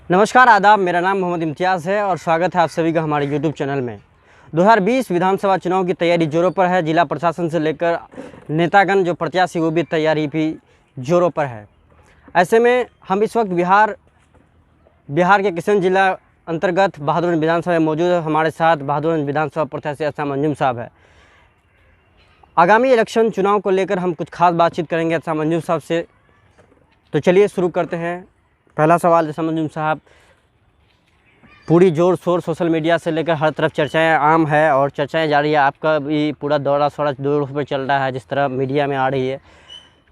नमस्कार आदाब, मेरा नाम मोहम्मद इम्तियाज़ है और स्वागत है आप सभी का हमारे यूट्यूब चैनल में। 2020 विधानसभा चुनाव की तैयारी जोरों पर है। जिला प्रशासन से लेकर नेतागण जो प्रत्याशी वो भी तैयारी भी जोरों पर है। ऐसे में हम इस वक्त बिहार के किशन जिला अंतर्गत बहादुरगंज विधानसभा में मौजूद है। हमारे साथ बहादुरगंज विधानसभा प्रत्याशी अहसान अंजुम साहब है। आगामी इलेक्शन चुनाव को लेकर हम कुछ खास बातचीत करेंगे अहसान अंजुम साहब से। तो चलिए शुरू करते हैं। पहला सवाल अहसान अंजुम साहब, पूरी जोर शोर सोशल मीडिया से लेकर हर तरफ चर्चाएं आम है और चर्चाएं जारी है। आपका भी पूरा दौरा सोरा जोरों पर चल रहा है, जिस तरह मीडिया में आ रही है।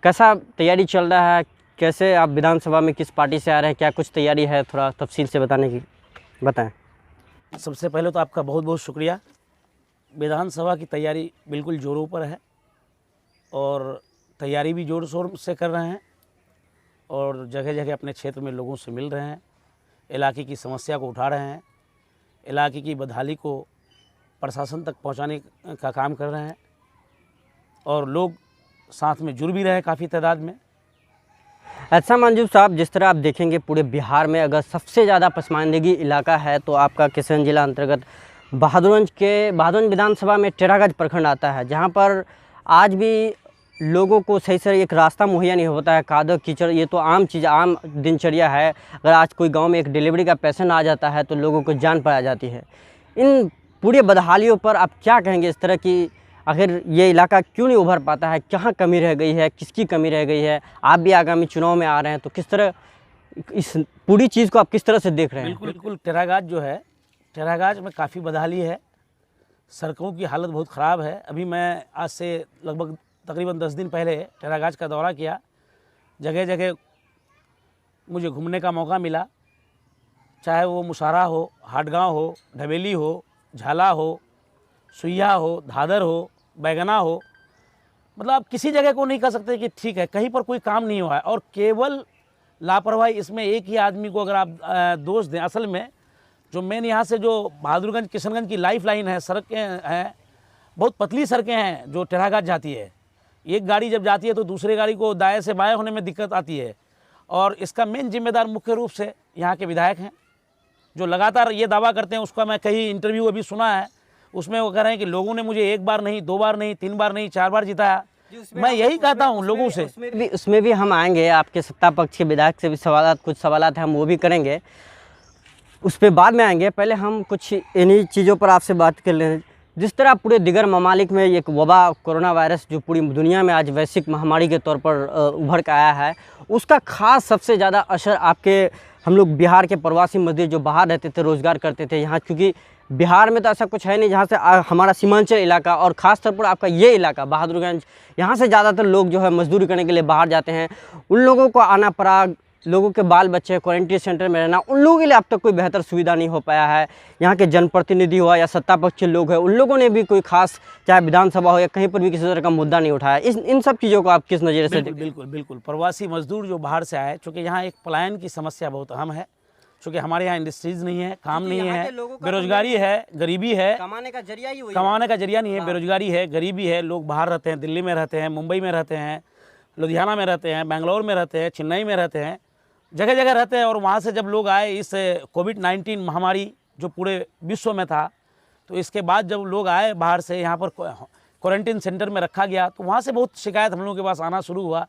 कैसा तैयारी चल रहा है? कैसे आप विधानसभा में किस पार्टी से आ रहे हैं? क्या कुछ तैयारी है? थोड़ा तफसील से बताएं। सबसे पहले तो आपका बहुत बहुत शुक्रिया। विधानसभा की तैयारी बिल्कुल जोरों पर है और तैयारी भी जोर शोर से कर रहे हैं और जगह जगह अपने क्षेत्र में लोगों से मिल रहे हैं, इलाके की समस्या को उठा रहे हैं, इलाके की बदहाली को प्रशासन तक पहुंचाने का काम कर रहे हैं और लोग साथ में जुड़ भी रहे हैं काफ़ी तादाद में। अहसान अंजुम साहब, जिस तरह आप देखेंगे पूरे बिहार में अगर सबसे ज़्यादा पसमानदगी इलाका है तो आपका किशन जिला अंतर्गत बहादुरगंज विधानसभा में टेरागंज प्रखंड आता है, जहाँ पर आज भी लोगों को सही से एक रास्ता मुहैया नहीं होता है। कादव कीचड़ ये तो आम चीज़, आम दिनचर्या है। अगर आज कोई गांव में एक डिलीवरी का पेशेंट आ जाता है तो लोगों को जान पड़ जाती है। इन पूरे बदहालियों पर आप क्या कहेंगे? इस तरह की आखिर ये इलाका क्यों नहीं उभर पाता है? कहाँ कमी रह गई है? किसकी कमी रह गई है? आप भी आगामी चुनाव में आ रहे हैं तो किस तरह इस पूरी चीज़ को आप किस तरह से देख रहे हैं? बिल्कुल टेरागाज जो है, टेरागाज में काफ़ी बदहाली है। सड़कों की हालत बहुत ख़राब है। अभी मैं आज से लगभग तकरीबन 10 दिन पहले टेरागाज का दौरा किया। जगह जगह मुझे घूमने का मौका मिला, चाहे वो मुसारा हो, हाटगांव हो, ढबेली हो, झाला हो, सुइया हो, धादर हो, बैगना हो। मतलब आप किसी जगह को नहीं कह सकते कि ठीक है, कहीं पर कोई काम नहीं हुआ है और केवल लापरवाही। इसमें एक ही आदमी को अगर आप दोष दें, असल में जो मेन यहाँ से जो बहादुरगंज किशनगंज की लाइफ लाइन है, सड़कें हैं, बहुत पतली सड़कें हैं जो टेरागाज जाती है। एक गाड़ी जब जाती है तो दूसरे गाड़ी को दाएं से बाएं होने में दिक्कत आती है और इसका मेन जिम्मेदार मुख्य रूप से यहाँ के विधायक हैं, जो लगातार ये दावा करते हैं। उसका मैं कई इंटरव्यू अभी सुना है, उसमें वो कह रहे हैं कि लोगों ने मुझे एक बार नहीं, 2 बार नहीं, 3 बार नहीं, 4 बार जिताया। मैं यही कहता हूँ लोगों से। उसमें भी हम आएंगे, आपके सत्ता पक्ष के विधायक से भी कुछ सवालात हैं, हम वो भी करेंगे, उस पर बाद में आएंगे। पहले हम कुछ इन्हीं चीज़ों पर आपसे बात कर लें। जिस तरह पूरे दिगर ममालिक में एक वबा कोरोना वायरस जो पूरी दुनिया में आज वैश्विक महामारी के तौर पर उभर कर आया है, उसका खास सबसे ज़्यादा असर आपके हम लोग बिहार के प्रवासी मजदूर जो बाहर रहते थे, रोज़गार करते थे यहाँ, क्योंकि बिहार में तो ऐसा कुछ है नहीं जहाँ से हमारा सीमांचल इलाका और ख़ास तौर पर आपका ये इलाका बहादुरगंज, यहाँ से ज़्यादातर लोग जो है मजदूरी करने के लिए बाहर जाते हैं। उन लोगों को आना पड़ा, लोगों के बाल बच्चे क्वारंटीन सेंटर में रहना, उन लोगों के लिए अब तक कोई बेहतर सुविधा नहीं हो पाया है। यहाँ के जनप्रतिनिधि हुआ या सत्ता पक्ष के लोग हैं, उन लोगों ने भी कोई खास, चाहे विधानसभा हो या कहीं पर भी किसी तरह का मुद्दा नहीं उठाया। इन सब चीज़ों को आप किस नज़रिए से? बिल्कुल प्रवासी मजदूर जो बाहर से आए, चूँकि यहाँ एक पलायन की समस्या बहुत अहम है, चूँकि हमारे यहाँ इंडस्ट्रीज़ नहीं है, काम नहीं है, बेरोजगारी है, गरीबी है, कमाने का जरिया नहीं है, बेरोजगारी है, गरीबी है। लोग बाहर रहते हैं, दिल्ली में रहते हैं, मुंबई में रहते हैं, लुधियाना में रहते हैं, बेंगलोर में रहते हैं, चेन्नई में रहते हैं, जगह जगह रहते हैं। और वहाँ से जब लोग आए, इस कोविड-19 महामारी जो पूरे विश्व में था, तो इसके बाद जब लोग आए बाहर से, यहाँ पर क्वारंटीन सेंटर में रखा गया, तो वहाँ से बहुत शिकायत हम लोगों के पास आना शुरू हुआ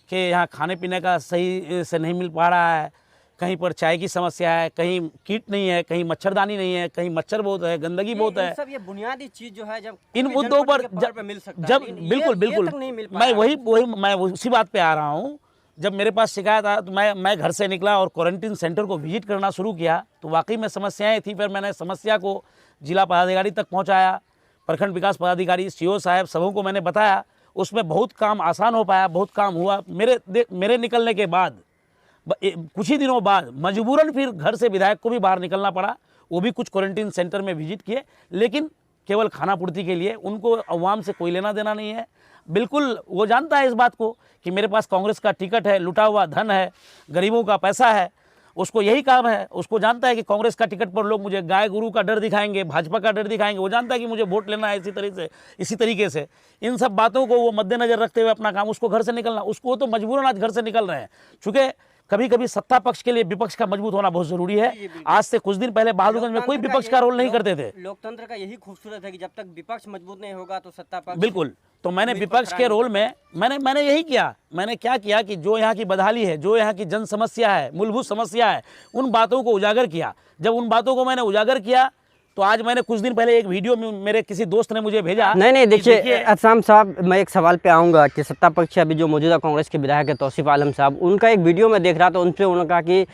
कि यहाँ खाने पीने का सही से नहीं मिल पा रहा है, कहीं पर चाय की समस्या है, कहीं किट नहीं है, कहीं मच्छरदानी नहीं है, कहीं मच्छर बहुत है, गंदगी बहुत है। सब ये बुनियादी चीज़ जो है जब इन मुद्दों पर मिल सकता है, बिल्कुल मैं उसी बात पे आ रहा हूँ। जब मेरे पास शिकायत आया तो मैं घर से निकला और क्वारंटीन सेंटर को विजिट करना शुरू किया, तो वाकई में समस्याएं थी। फिर मैंने समस्या को जिला पदाधिकारी तक पहुंचाया, प्रखंड विकास पदाधिकारी, सीओ साहब, सबों को मैंने बताया। उसमें बहुत काम आसान हो पाया, बहुत काम हुआ। मेरे निकलने के बाद कुछ ही दिनों बाद मजबूरन फिर घर से विधायक को भी बाहर निकलना पड़ा। वो भी कुछ क्वारंटीन सेंटर में विजिट किए, लेकिन केवल खाना पूर्ति के लिए। उनको अवाम से कोई लेना देना नहीं है। बिल्कुल वो जानता है इस बात को कि मेरे पास कांग्रेस का टिकट है, लुटा हुआ धन है, गरीबों का पैसा है, उसको यही काम है। उसको जानता है कि कांग्रेस का टिकट पर लोग मुझे गाय गुरु का डर दिखाएंगे, भाजपा का डर दिखाएंगे। वो जानता है कि मुझे वोट लेना है इसी तरीके से। इन सब बातों को वो मद्देनजर रखते हुए अपना काम, उसको घर से निकलना, उसको तो मजबूरन आज घर से निकल रहे हैं। चूँकि कभी कभी सत्ता पक्ष के लिए विपक्ष का मजबूत होना बहुत जरूरी है। आज से कुछ दिन पहले बहादुरगंज में कोई विपक्ष का रोल नहीं करते थे। लोकतंत्र का यही खूबसूरत है कि जब तक विपक्ष मजबूत नहीं होगा तो सत्ता पक्ष बिल्कुल। तो मैंने विपक्ष के रोल में मैंने यही किया। मैंने क्या किया कि जो यहाँ की बदहाली है, जो यहाँ की जन समस्या है, मूलभूत समस्या है, उन बातों को उजागर किया। जब उन बातों को मैंने उजागर किया तो आज मैंने कुछ दिन पहले एक वीडियो में मेरे किसी दोस्त ने मुझे भेजा। नहीं देखिए असम साहब, मैं एक सवाल पे आऊँगा कि सत्ता पक्ष अभी जो मौजूदा कांग्रेस के विधायक है तौसीफ आलम साहब, उनका एक वीडियो में देख रहा था, उन पर उन्होंने कहा कि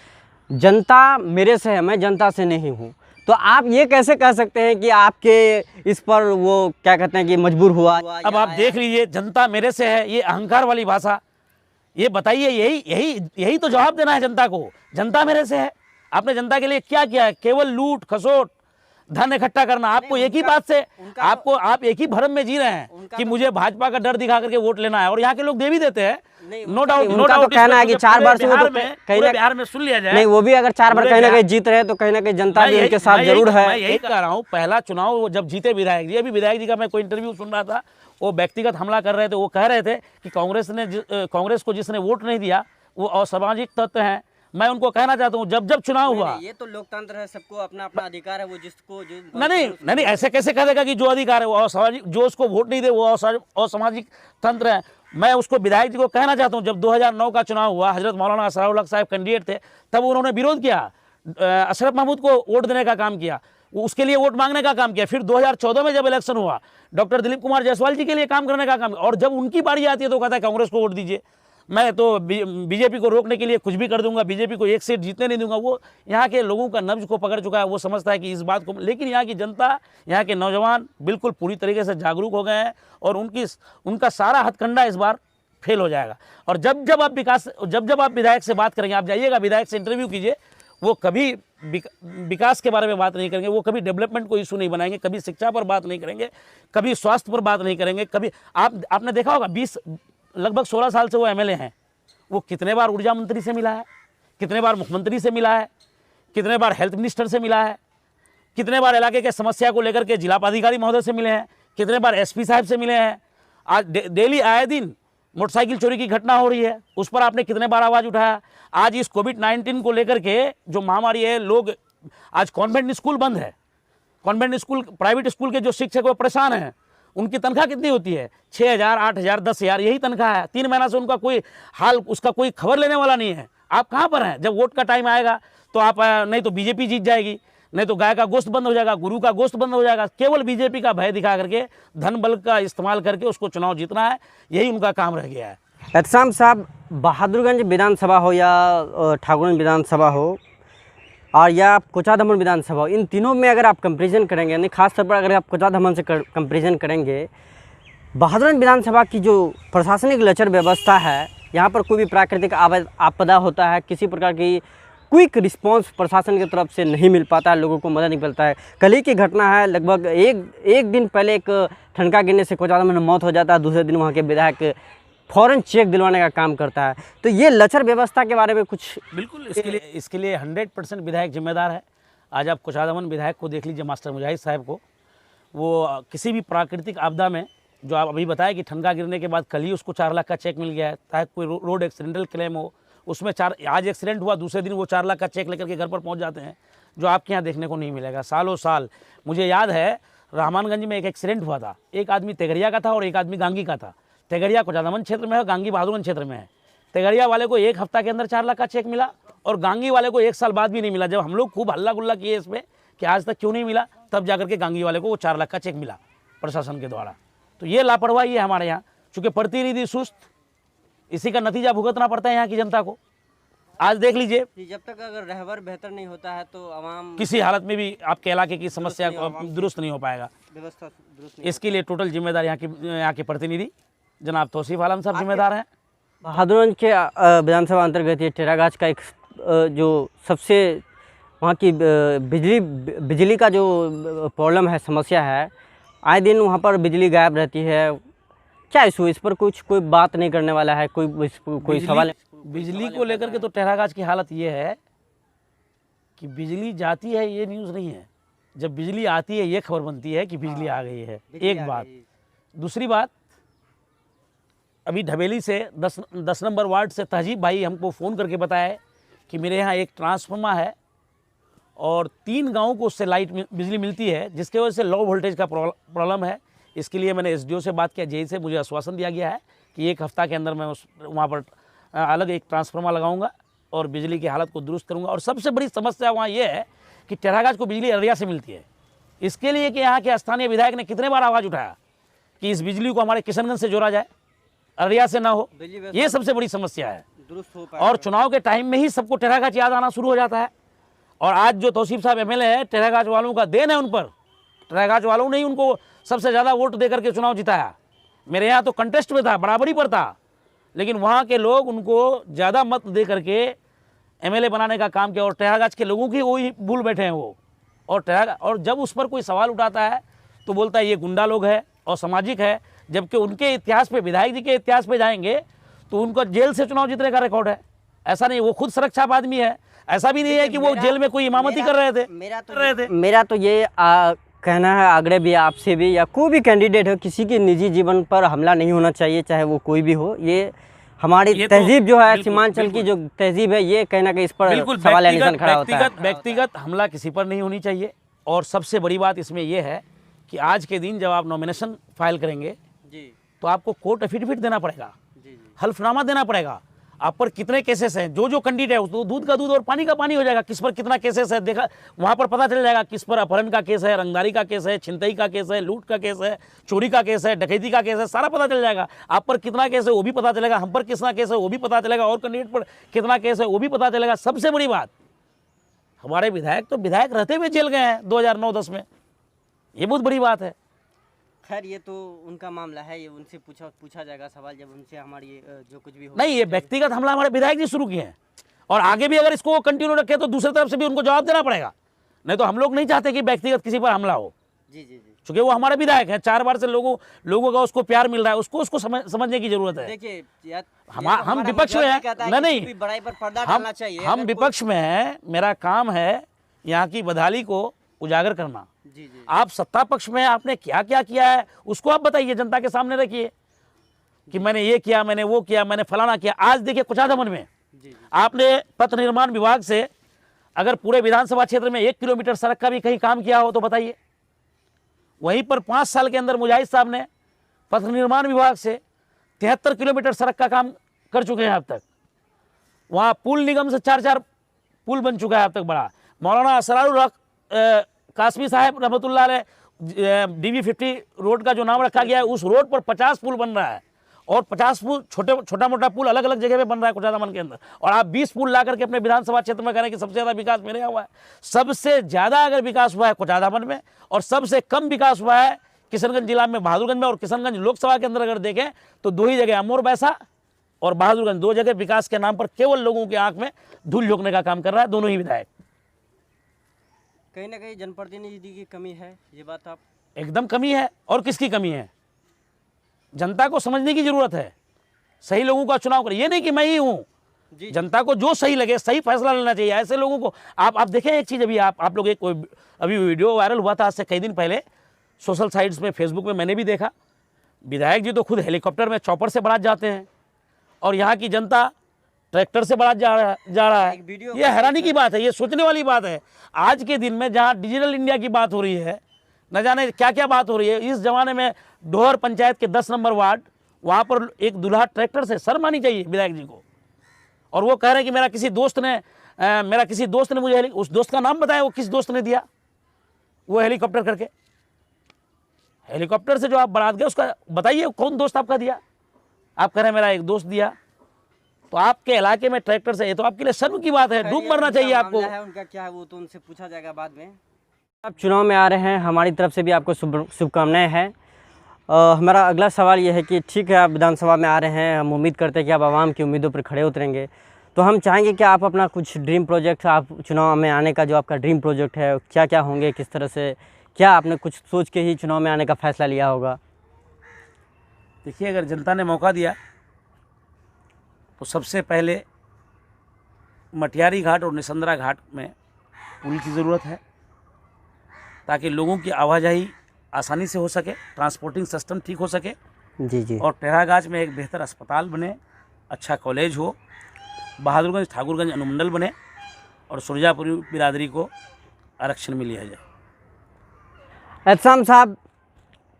जनता मेरे से है, मैं जनता से नहीं हूँ। तो आप ये कैसे कह सकते हैं कि आपके इस पर वो क्या कहते हैं कि मजबूर हुआ? अब आप देख लीजिए, जनता मेरे से है, ये अहंकार वाली भाषा। ये बताइए, यही तो जवाब देना है जनता को। जनता मेरे से है, आपने जनता के लिए क्या किया है? केवल लूट खसोट, धन इकट्ठा करना। आपको एक ही बात से आप एक ही भ्रम में जी रहे हैं कि मुझे भाजपा का डर दिखा करके वोट लेना है, और यहाँ के लोग दे भी देते हैं। नो डाउट, उनका तो कहना है कि 4 बार से वो तो कहीं बिहार में सुन लिया जाए। नहीं, वो भी अगर 4 बार कहीं ना कहीं जीत रहे तो कहीं ना कहीं जनता भी उनके साथ जरूर है। मैं यही कह रहा हूँ, पहला चुनाव जब जीते विधायक जी, अभी विधायक जी का मैं कोई इंटरव्यू सुन रहा था, वो व्यक्तिगत हमला कर रहे थे। वो कह रहे थे कि कांग्रेस को जिसने वोट नहीं दिया वो असामाजिक तत्व हैं। मैं उनको कहना चाहता हूँ, जब चुनाव हुआ, ये तो लोकतंत्र है, सबको अपना अपना अधिकार है, वो जिसको नहीं, ऐसे कैसे कह देगा कि जो अधिकार है वो असामाजिक, जो उसको वोट नहीं दे वो असामाजिक तंत्र है। मैं उसको विधायक जी को कहना चाहता हूँ, जब 2009 का चुनाव हुआ, हजरत मौलाना असराउल हक साहब कैंडिडेट थे, तब उन्होंने विरोध किया, अशरफ महमूद को वोट देने का काम किया, उसके लिए वोट मांगने का काम किया। फिर 2014 में जब इलेक्शन हुआ, डॉक्टर दिलीप कुमार जायसवाल जी के लिए काम करने का काम, और जब उनकी बारी आती है तो कहता है कांग्रेस को वोट दीजिए, मैं तो बीजेपी को रोकने के लिए कुछ भी कर दूंगा, बीजेपी को एक सीट जीतने नहीं दूंगा। वो यहाँ के लोगों का नब्ज को पकड़ चुका है, वो समझता है कि इस बात को, लेकिन यहाँ की जनता, यहाँ के नौजवान बिल्कुल पूरी तरीके से जागरूक हो गए हैं, और उनका सारा हथकंडा इस बार फेल हो जाएगा। और जब आप विधायक से बात करेंगे, आप जाइएगा विधायक से इंटरव्यू कीजिए, वो कभी विकास के बारे में बात नहीं करेंगे, वो कभी डेवलपमेंट को इशू नहीं बनाएंगे, कभी शिक्षा पर बात नहीं करेंगे, कभी स्वास्थ्य पर बात नहीं करेंगे, कभी आपने देखा होगा लगभग 16 साल से वो एमएलए हैं, वो कितने बार ऊर्जा मंत्री से मिला है, कितने बार मुख्यमंत्री से मिला है, कितने बार हेल्थ मिनिस्टर से मिला है, कितने बार इलाके के समस्या को लेकर के जिला पदाधिकारी महोदय से मिले हैं, कितने बार एसपी साहब से मिले हैं। आज डेली आए दिन मोटरसाइकिल चोरी की घटना हो रही है, उस पर आपने कितने बार आवाज़ उठाया। आज इस कोविड-19 को लेकर के जो महामारी है, लोग आज कॉन्वेंट स्कूल बंद है, कॉन्वेंट स्कूल, प्राइवेट स्कूल के जो शिक्षक वो परेशान हैं। उनकी तनख्वाह कितनी होती है? 6,000, 8,000, 10,000, यही तनख्वाह है। 3 महीना से उनका कोई हाल, उसका कोई खबर लेने वाला नहीं है। आप कहाँ पर हैं? जब वोट का टाइम आएगा तो आप नहीं तो बीजेपी जीत जाएगी, नहीं तो गाय का गोश्त बंद हो जाएगा, गुरु का गोश्त बंद हो जाएगा। केवल बीजेपी का भय दिखा करके, धन बल का इस्तेमाल करके उसको चुनाव जीतना है, यही उनका काम रह गया है। एहतसाम साहब, बहादुरगंज विधानसभा हो या ठाकुरगंज विधानसभा हो और या कोचाधामन विधानसभा हो, इन तीनों में अगर आप कंपैरिजन करेंगे, यानी खासतौर पर अगर आप कोचाधामन से कंपैरिजन करेंगे, बहादुरगंज विधानसभा की जो प्रशासनिक लचर व्यवस्था है, यहाँ पर कोई भी प्राकृतिक आपदा होता है, किसी प्रकार की क्विक रिस्पांस प्रशासन की तरफ से नहीं मिल पाता है, लोगों को मदद नहीं मिलता है। कल ही की घटना है, लगभग एक दिन पहले एक ठनका गिरने से कोचाधामन में मौत हो जाता है, दूसरे दिन वहाँ के विधायक फ़ौरन चेक दिलवाने का काम करता है। तो ये लचर व्यवस्था के बारे में कुछ बिल्कुल, इसके लिए 100% विधायक जिम्मेदार है। आज आप कोचाधामन विधायक को देख लीजिए, मास्टर मुजाहिद साहब को, वो किसी भी प्राकृतिक आपदा में, जो आप अभी बताया कि ठनका गिरने के बाद कल ही उसको 4 लाख का चेक मिल गया है, चाहे कोई रोड एक्सीडेंटल क्लेम हो, उसमें आज एक्सीडेंट हुआ, दूसरे दिन वो 4 लाख का चेक लेकर के घर पर पहुंच जाते हैं, जो आपके यहाँ देखने को नहीं मिलेगा सालों साल। मुझे याद है रहमानगंज में एक एक्सीडेंट हुआ था, एक आदमी तेगरिया का था और एक आदमी गांगी का था। तेगरिया कोचाधामन क्षेत्र में है, गांगी बहादुरगंज क्षेत्र में है। तेगरिया वाले को 1 हफ्ता के अंदर 4 लाख का चेक मिला और गांगी वाले को 1 साल बाद भी नहीं मिला। जब हम लोग खूब हल्ला गुल्ला किए इस पर कि आज तक क्यों नहीं मिला, तब जाकर के गांगी वाले को वो 4 लाख का चेक मिला प्रशासन के द्वारा। तो ये लापरवाही है हमारे यहाँ, चूँकि प्रतिनिधि सुस्त, इसी का नतीजा भुगतना पड़ता है यहाँ की जनता को। आज देख लीजिए, जब तक अगर रहबर बेहतर नहीं होता है तो आवाम किसी हालत में भी आपके इलाके की समस्या दुरुस्त नहीं हो पाएगा। व्यवस्था दुरुस्त इसके लिए टोटल जिम्मेदार यहाँ के प्रतिनिधि जनाब तौसीफ आलम साहब जिम्मेदार हैं। बहादुरगंज के विधानसभा अंतर्गत ये टेरागाछ का एक जो सबसे वहाँ की बिजली का जो प्रॉब्लम है, समस्या है, आए दिन वहाँ पर बिजली गायब रहती है। क्या इशू, इस पर कोई बात नहीं करने वाला है, कोई सवाल? बिजली को लेकर के तो टेरागाछ की हालत ये है कि बिजली जाती है ये न्यूज़ नहीं है, जब बिजली आती है ये खबर बनती है कि बिजली आ गई है। एक बात। दूसरी बात, अभी ढबेली से 10 नंबर वार्ड से तहजीब भाई हमको फ़ोन करके बताए कि मेरे यहाँ एक ट्रांसफार्मर है और 3 गाँव को उससे बिजली मिलती है, जिसके वजह से लो वोल्टेज का प्रॉब्लम है। इसके लिए मैंने एसडीओ से बात किया, जेई से मुझे आश्वासन दिया गया है कि 1 हफ्ता के अंदर मैं वहाँ पर अलग एक ट्रांसफार्मर लगाऊंगा और बिजली की हालत को दुरुस्त करूंगा। और सबसे बड़ी समस्या वहाँ ये है कि टेरागाज को बिजली अररिया से मिलती है। इसके लिए कि यहाँ के स्थानीय विधायक ने कितने बार आवाज़ उठाया कि इस बिजली को हमारे किशनगंज से जोड़ा जाए, अररिया से ना हो। ये सबसे बड़ी समस्या है। और चुनाव के टाइम में ही सबको टेरागाज याद आना शुरू हो जाता है। और आज जो तौसीफ साहब एमएलए है, टेरागाज वालों का देन है उन पर। टेरागाज वालों ने ही उनको सबसे ज़्यादा वोट दे करके चुनाव जिताया। मेरे यहाँ तो कंटेस्ट में था, बराबरी पर था, लेकिन वहाँ के लोग उनको ज़्यादा मत दे करके एमएलए बनाने का काम किया। और टेरागाज के लोगों की वही भूल बैठे हैं वो। और जब उस पर कोई सवाल उठाता है तो बोलता है ये गुंडा लोग है और सामाजिक है, जबकि उनके इतिहास पे, विधायक जी के इतिहास पे जाएंगे तो उनका जेल से चुनाव जीतने का रिकॉर्ड है। ऐसा नहीं, वो खुद सुरक्षाप आदमी है। ऐसा भी नहीं है कि वो जेल में कोई इमामती कर रहे थे। मेरा तो ये कहना है, आग्रह भी आपसे भी, या कोई भी कैंडिडेट हो, किसी के निजी जीवन पर हमला नहीं होना चाहिए, चाहे वो कोई भी हो। ये हमारी तहजीब जो है, सीमांचल की जो तहजीब है, ये कहना कि इस पर सवाल निशान खड़ा होता है। व्यक्तिगत हमला किसी पर नहीं होनी चाहिए। और सबसे बड़ी बात इसमें यह है कि आज के दिन जब आप नॉमिनेशन फाइल करेंगे तो आपको कोर्ट एफिडेविट देना पड़ेगा, हल्फनामा देना पड़ेगा। आप पर कितने केसेस हैं, जो जो कैंडिडेट है उसको दूध का दूध और पानी का पानी हो जाएगा। किस पर कितना केसेस है देखा, वहाँ पर पता चल जाएगा। किस पर अपहरण का केस है, रंगदारी का केस है, छिनतई का केस है, लूट का केस है, चोरी का केस है, डकैती का केस है, सारा पता चल जाएगा। आप पर कितना केस है वो भी पता चलेगा, हम पर कितना केस है वो भी पता चलेगा, और कैंडिडेट पर कितना केस है वो भी पता चलेगा। सबसे बड़ी बात, हमारे विधायक तो विधायक रहते हुए जेल गए हैं 2009-10 में। ये बहुत बड़ी बात है। खैर ये तो उनका मामला है, ये उनसे पूछा जाएगा सवाल जब उनसे हमारी जो कुछ भी हो। नहीं, ये व्यक्तिगत हमला हमारे विधायक जी शुरू किए हैं और आगे भी अगर इसको कंटिन्यू रखे तो दूसरी तरफ से भी उनको जवाब देना पड़ेगा। नहीं तो हम लोग नहीं चाहते कि व्यक्तिगत किसी पर हमला हो। जी जी जी, चूंकि वो हमारे विधायक हैं, 4 बार से लोगों का उसको प्यार मिल रहा है, उसको समझने की जरूरत है। देखिए हम विपक्ष में हैं, नहीं, बड़ाई पर पर्दा डालना चाहिए। हम विपक्ष में हैं, मेरा काम है यहाँ की बदहाली को उजागर करना। जी जी। आप सत्ता पक्ष में आपने क्या क्या किया है उसको आप बताइए, जनता के सामने रखिए कि मैंने ये किया, मैंने वो किया, मैंने फलाना किया। आज देखिए कुचादमन में आपने पथ निर्माण विभाग से अगर पूरे विधानसभा क्षेत्र में 1 किलोमीटर सड़क का भी कहीं काम किया हो तो बताइए। वहीं पर 5 साल के अंदर मुजाहिद साहब ने पथ निर्माण विभाग से 73 किलोमीटर सड़क का काम कर चुके हैं अब तक। वहाँ पुल निगम से 4 पुल बन चुका है अब तक बड़ा। मौलाना असरारुल हक कासमी साहब रहमतुल्लाह अलैह DV50 रोड का जो नाम रखा गया है, उस रोड पर 50 पुल बन रहा है और 50 पुल छोटा मोटा पुल अलग अलग जगह पे बन रहा है कुचादमन के अंदर। और आप 20 पुल ला करके अपने विधानसभा क्षेत्र में कह रहे हैं कि सबसे ज़्यादा विकास मेरे यहाँ हुआ है। सबसे ज़्यादा अगर विकास हुआ है कुचादमन में और सबसे कम विकास हुआ है किशनगंज जिला में, बहादुरगंज में। और किशनगंज लोकसभा के अंदर अगर देखें तो 2 ही जगह, अमोर बैसा और बहादुरगंज, 2 जगह विकास के नाम पर केवल लोगों की आंख में धूल झोंकने का काम कर रहा है दोनों ही विधायक। कहीं ना कहीं जनप्रतिनिधि की कमी है, ये बात आप एकदम कमी है। और किसकी कमी है? जनता को समझने की जरूरत है, सही लोगों का चुनाव करें। ये नहीं कि मैं ही हूं, जनता को जो सही लगे सही फैसला लेना चाहिए। ऐसे लोगों को आप देखें एक चीज़, अभी आप लोग एक अभी वीडियो वायरल हुआ था आज से कई दिन पहले सोशल साइट्स में, फेसबुक में, मैंने भी देखा। विधायक जी तो खुद हेलीकॉप्टर में चॉपर से बारात जाते हैं और यहाँ की जनता ट्रैक्टर से बारात जा रहा है। ये हैरानी की बात है, ये सोचने वाली बात है। आज के दिन में जहाँ डिजिटल इंडिया की बात हो रही है, न जाने क्या क्या बात हो रही है। इस जमाने में डोहर पंचायत के 10 नंबर वार्ड, वहाँ पर एक दूल्हा ट्रैक्टर से, शर्म आनी चाहिए विधायक जी को। और वो कह रहे हैं कि मेरा किसी दोस्त ने मुझे, उस दोस्त का नाम बताया, वो किस दोस्त ने दिया वो हेलीकॉप्टर करके। हेलीकॉप्टर से जो आप बारात गए उसका बताइए कौन दोस्त आपका दिया। आप कह रहे हैं मेरा एक दोस्त दिया, तो आपके इलाके में ट्रैक्टर से, ये तो आपके लिए शर्म की बात है, डूब मरना चाहिए आपको। उनका क्या है वो तो उनसे पूछा जाएगा बाद में। आप चुनाव में आ रहे हैं, हमारी तरफ से भी आपको शुभकामनाएं हैं। हमारा अगला सवाल ये है कि ठीक है, आप विधानसभा में आ रहे हैं, हम उम्मीद करते हैं कि आप आवाम की उम्मीदों पर खड़े उतरेंगे, तो हम चाहेंगे कि आप अपना कुछ ड्रीम प्रोजेक्ट, आप चुनाव में आने का जो आपका ड्रीम प्रोजेक्ट है, क्या क्या होंगे, किस तरह से, क्या आपने कुछ सोच के ही चुनाव में आने का फैसला लिया होगा? देखिए, अगर जनता ने मौका दिया तो सबसे पहले मटियारी घाट और निसंद्रा घाट में पुल की ज़रूरत है ताकि लोगों की आवाजाही आसानी से हो सके, ट्रांसपोर्टिंग सिस्टम ठीक हो सके। जी जी। और टेरागाज में एक बेहतर अस्पताल बने, अच्छा कॉलेज हो बहादुरगंज ठाकुरगंज अनुमंडल बने और सुरजापुरी बिरादरी को आरक्षण में लिया जाए। एहतसाम साहब,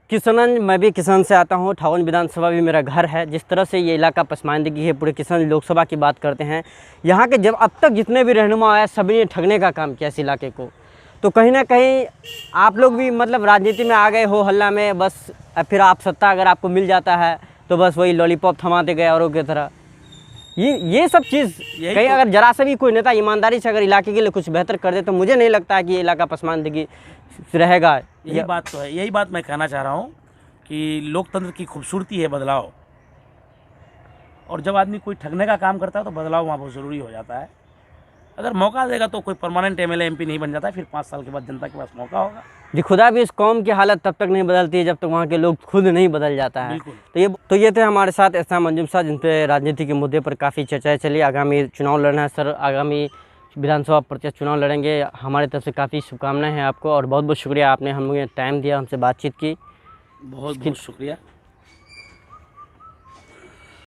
किशनगंज, मैं भी किशनगंज से आता हूँ, ठाकुरगंज विधानसभा भी मेरा घर है। जिस तरह से ये इलाका पसमानदगी है, पूरे किशनगंज लोकसभा की बात करते हैं, यहाँ के जब अब तक जितने भी रहनुमा आए सभी ने ठगने का काम किया इस इलाके को। तो कहीं ना कहीं आप लोग भी मतलब राजनीति में आ गए हो हल्ला में, बस फिर आप सत्ता अगर आपको मिल जाता है तो बस वही लॉलीपॉप थमाते गए औरों की तरह। ये सब चीज़ कहीं अगर जरा सा भी कोई नेता ईमानदारी से अगर इलाके के लिए कुछ बेहतर कर दे तो मुझे नहीं लगता है कि ये इलाका पसमानदगी रहेगा। यही बात तो है, यही बात मैं कहना चाह रहा हूँ कि लोकतंत्र की खूबसूरती है बदलाव, और जब आदमी कोई ठगने का काम करता है तो बदलाव वहाँ बहुत ज़रूरी हो जाता है। अगर मौका देगा तो कोई परमानेंट एमएलए एमपी नहीं बन जाता, फिर 5 साल के बाद जनता के पास मौका होगा। जी, खुदा भी इस कौम की हालत तब तक नहीं बदलती है जब तक वहाँ के लोग खुद नहीं बदल जाता है। बिल्कुल। तो ये थे हमारे साथ एहसान अंजुम साहब, जिन पे राजनीति के मुद्दे पर काफ़ी चर्चाएं चली। आगामी चुनाव लड़ना है सर, आगामी विधानसभा प्रत्याशी चुनाव लड़ेंगे। हमारी तरफ से काफ़ी शुभकामनाएं हैं आपको, और बहुत बहुत शुक्रिया आपने हमें टाइम दिया, हमसे बातचीत की। बहुत बहुत शुक्रिया।